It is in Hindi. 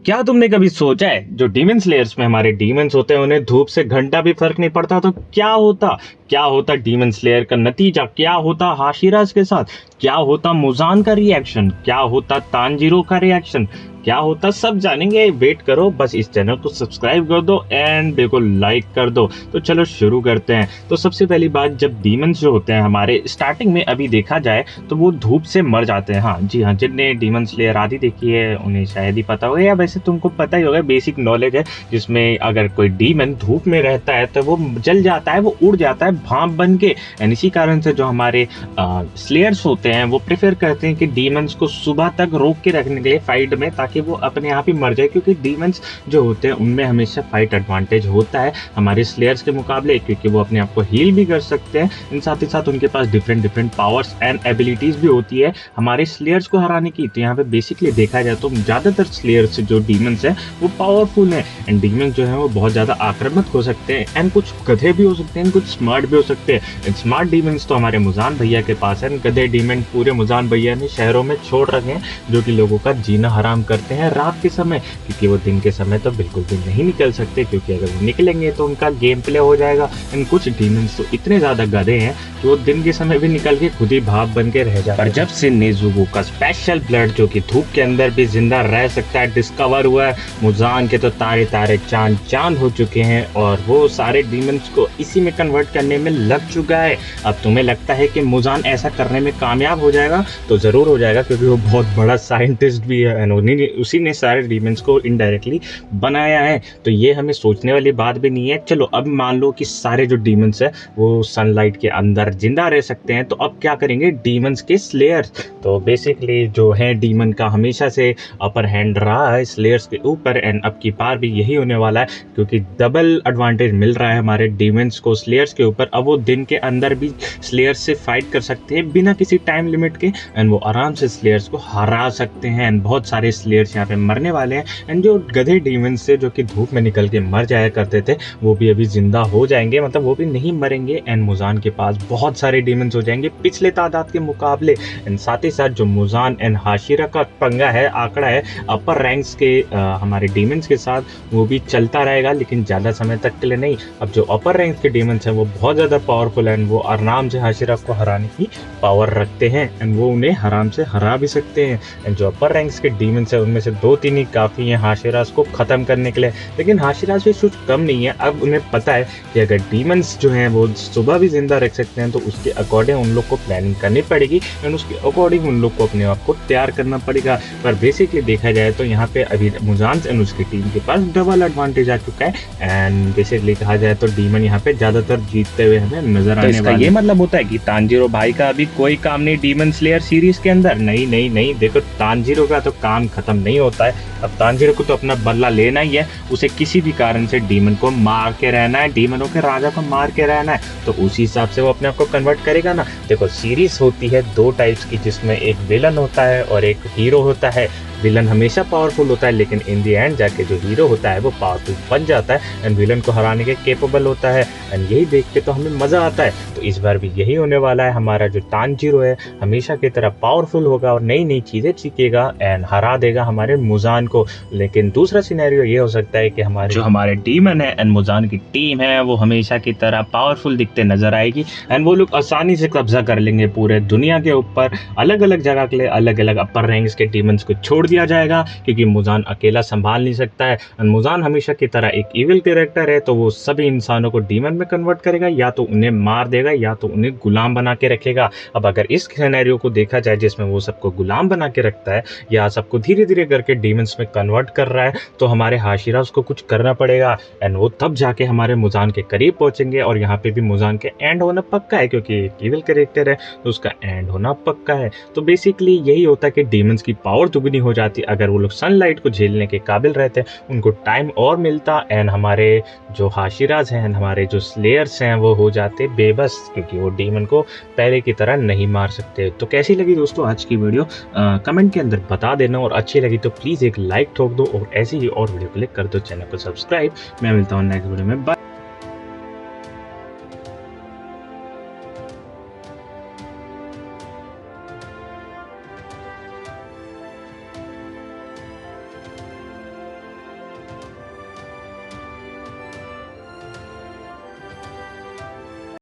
क्या तुमने कभी सोचा है जो डीमन स्लेयर्स में हमारे डीमंस होते हैं उन्हें धूप से घंटा भी फर्क नहीं पड़ता तो क्या होता डीमन स्लेयर का नतीजा, क्या होता हाशिराज के साथ, क्या होता मुजान का रिएक्शन, क्या होता तानजीरो का रिएक्शन, क्या होता सब जानेंगे। वेट करो, बस इस चैनल को सब्सक्राइब कर दो एंड बिल्कुल लाइक कर दो। तो चलो शुरू करते हैं। तो सबसे पहली बात, जब डीमंस जो होते हैं हमारे स्टार्टिंग में अभी देखा जाए तो वो धूप से मर जाते हैं। हाँ जी हाँ, जिनने डीमन स्लेयर आदि देखी है उन्हें शायद ही पता होगा, या वैसे तुमको पता ही होगा, बेसिक नॉलेज है जिसमें अगर कोई डीमन धूप में रहता है तो वो जल जाता है, वो उड़ जाता है भाप बन के। एंड इसी कारण से जो हमारे स्लेयर्स होते हैं वो प्रेफर करते हैं कि डीमंस को सुबह तक रोक के रखने के लिए फाइट में, ताकि वो अपने आप ही मर जाए, क्योंकि डीमंस जो होते हैं उनमें हमेशा फाइट एडवांटेज होता है हमारे स्लेयर्स के मुकाबले, क्योंकि वो अपने आप को हील भी कर सकते हैं। इन साथ ही साथ उनके पास different different powers and abilities भी होती है हमारे स्लेयर्स को हराने की। तो यहाँ पे बेसिकली देखा जाए तो ज्यादातर स्लेयर्स जो डीमंस हैं वो पावरफुल हैं, एंड डीमंस जो है वो बहुत ज्यादा आक्रामक हो सकते हैं, एंड कुछ गधे भी हो सकते हैं, कुछ स्मार्ट भी हो सकते हैं। स्मार्ट डीमंस तो हमारे मुजान भैया के पास है, गधे डीमन पूरे मुजान भैया ने शहरों में छोड़ रखे हैं, जो कि लोगों का जीना हराम करते हैं रात के समय, क्योंकि वो दिन के समय तो बिल्कुल भी नहीं निकल सकते, क्योंकि अगर वो निकलेंगे तो उनका गेम प्ले हो जाएगा। एंड कुछ डीमंस तो इतने ज्यादा गधे हैं कि वो दिन के समय भी निकल के खुद ही भाप बन के रह जाते हैं। पर जब से नेजुगु का स्पेशल ब्लड जो कि धूप के अंदर भी जिंदा रह सकता है डिस्कवर हुआ है, मुजान के तो तारे तारे चांद चांद हो चुके हैं, और वो सारे डीमंस को इसी में कन्वर्ट करने में लग चुका है। अब तुम्हें लगता है कि मुजान ऐसा करने में कामयाब हो जाएगा? तो जरूर हो जाएगा, क्योंकि वो बहुत बड़ा साइंटिस्ट भी है, उसी ने सारे डीमंस को इनडायरेक्टली बनाया है। तो ये हमें सोचने वाली बात भी नहीं है। चलो अब मान लो कि सारे जो डीमंस है वो सनलाइट के अंदर जिंदा रह सकते हैं, तो अब क्या करेंगे डीमंस के स्लेयर्स? तो बेसिकली जो है डीमन का हमेशा से अपर हैंड रहा है स्लेयर्स के ऊपर, एंड अब की बार भी यही होने वाला है, क्योंकि डबल एडवांटेज मिल रहा है हमारे डीमंस को स्लेयर्स के ऊपर। अब वो दिन के अंदर भी स्लेयर्स से फाइट कर सकते हैं बिना किसी टाइम लिमिट के, एंड वो आराम से स्लेयर्स को हरा सकते हैं। एंड बहुत सारे स्लेयर्स यहाँ पे मरने वाले हैं, एंड जो गधे डीमंस से जो कि धूप में निकल के मर जाया करते थे वो भी अभी जिंदा हो जाएंगे, मतलब वो भी नहीं मरेंगे, एंड मुजान के पास बहुत सारे डीमंस हो जाएंगे पिछले तादाद के मुकाबले। एंड साथ ही साथ जो मुजान एंड हाशिरा का पंगा है, आंकड़ा है अपर रैंक्स के हमारे डीमंस के साथ, वो भी चलता रहेगा, लेकिन ज़्यादा समय तक के लिए नहीं। अब जो अपर रैंक्स के डीमंस हैं वो बहुत ज़्यादा पावरफुल हैं, वो आराम से हाशिरा को हराने की पावर रखते हैं, एंड वो उन्हें आराम से हरा भी सकते हैं। एंड जो अपर रैंक्स के डीमंस है उनमें से 2-3 ही काफ़ी हैं हाशिराज को ख़त्म करने के लिए, लेकिन हाशिराज भी कुछ कम नहीं है। अब उन्हें पता है कि अगर डीमंस जो हैं वो सुबह भी जिंदा रख सकते हैं, तो उसके अकॉर्डिंग उन लोग को प्लानिंग करनी पड़ेगी, एंड उसके अकॉर्डिंग उन लोग को अपने आप को तैयार करना पड़ेगा। पर बेसिकली देखा जाए तो यहाँ पे अभी मुजान एंड उसकी टीम के पास डबल एडवांटेज आ चुका है, एंड बेसिकली कहा जाए तो डीमन यहाँ पे ज्यादातर जीतते हुए हमें नजर आने वाले। ये मतलब होता है कि तानजीरो भाई का अभी कोई काम नहीं डीमन स्लेयर सीरीज के अंदर? नहीं नहीं नहीं, देखो तानजीरो का तो काम खत्म नहीं होता है। अब तानजीरो को तो अपना बदला लेना ही है, उसे किसी भी कारण से डीमन को मार के रहना है, डीमनों के राजा को मार के रहना है, तो उसी हिसाब से वो अपने आप को कन्वर्ट करेगा ना। देखो सीरीज होती है 2 टाइप्स की, जिसमें एक विलन होता है और एक हीरो होता है। विलन हमेशा पावरफुल होता है, लेकिन इन दी एंड जाके जो हीरो होता है वो पावरफुल बन जाता है, एंड विलन को हराने के केपेबल होता है, एंड यही देख के तो हमें मजा आता है। तो इस बार भी यही होने वाला है, हमारा जो तानजीरो है हमेशा की तरह पावरफुल होगा और नई नई चीजें सीखेगा एंड हरा देगा हमारे मुजान को। लेकिन दूसरा सिनेरियो ये हो सकता है कि हमारे डीमन है एंड मुजान की टीम है वो हमेशा की तरह पावरफुल दिखते नजर आएगी, एंड वो लोग आसानी से कब्जा कर लेंगे पूरे दुनिया के ऊपर। अलग अलग जगह के लिए अलग अलग अपर रैंक्स के डीमंस को छोड़ दिया जाएगा, क्योंकि मुजान अकेला संभाल नहीं सकता है, एंड मुजान हमेशा की तरह एक इविल कैरेक्टर है, तो वो सभी इंसानों को डीमन में कन्वर्ट करेगा, या तो उन्हें मार देगा या तो उन्हें गुलाम बना के रखेगा। अब अगर इस सिनेरियो को देखा जाए जिसमें वो सबको गुलाम बना के रखता है या सबको धीरे धीरे करके डीमंस में कन्वर्ट कर रहा है, तो हमारे हाशिरा उसको कुछ करना पड़ेगा, एंड वो तब जाके हमारे मुजान के करीब पहुंचेंगे। और यहाँ पे भी मुजान के एंड होना पक्का है, क्योंकि एक इविल कैरेक्टर है तो उसका एंड होना पक्का है। तो बेसिकली यही होता है कि डीमंस की पावर दुगनी हो जाती अगर वो लोग सनलाइट को झेलने के काबिल रहते, उनको टाइम और मिलता, एंड हमारे जो हाशिराज हैं, हमारे जो स्लेयर्स हैं वो हो जाते बेबस, क्योंकि वो डीमन को पहले की तरह नहीं मार सकते। तो कैसी लगी दोस्तों आज की वीडियो? कमेंट के अंदर बता देना, और अच्छी लगी तो प्लीज़ एक लाइक ठोक दो, और ऐसी ही और वीडियो के लिए कर दो चैनल को सब्सक्राइब। मैं मिलता हूँ नेक्स्ट वीडियो में, बाय।